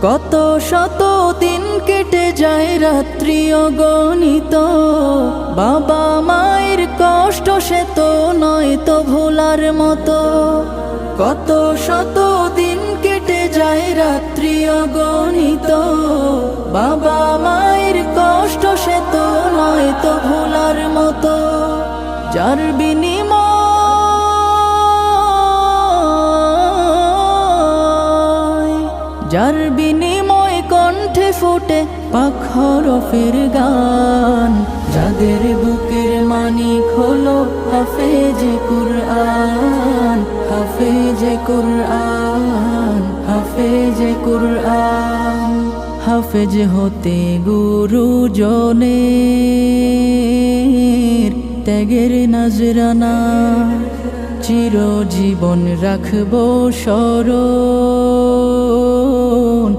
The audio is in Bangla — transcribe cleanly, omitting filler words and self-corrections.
কত শত দিন কেটে যায় রাত্রি অগণিত, বাবা মায়ের কষ্ট সে তো নয় তো ভোলার মতো। কত শত দিন কেটে যায় রাত্রি অগণিত, বাবা মায়ের কষ্ট সে তো নয় তো ভোলার মতো। যার বিনিময় কণ্ঠে ফোটে পাক হরফের গান, যাদের বুকের মানিক হলো হাফেজে কুরআন, হাফেজে কুরআন, হাফেজে কুরআন। হাফেজ হতে গুরুজনের ত্যাগের নজরানা চিরজীবন রাখবো স্মরণ।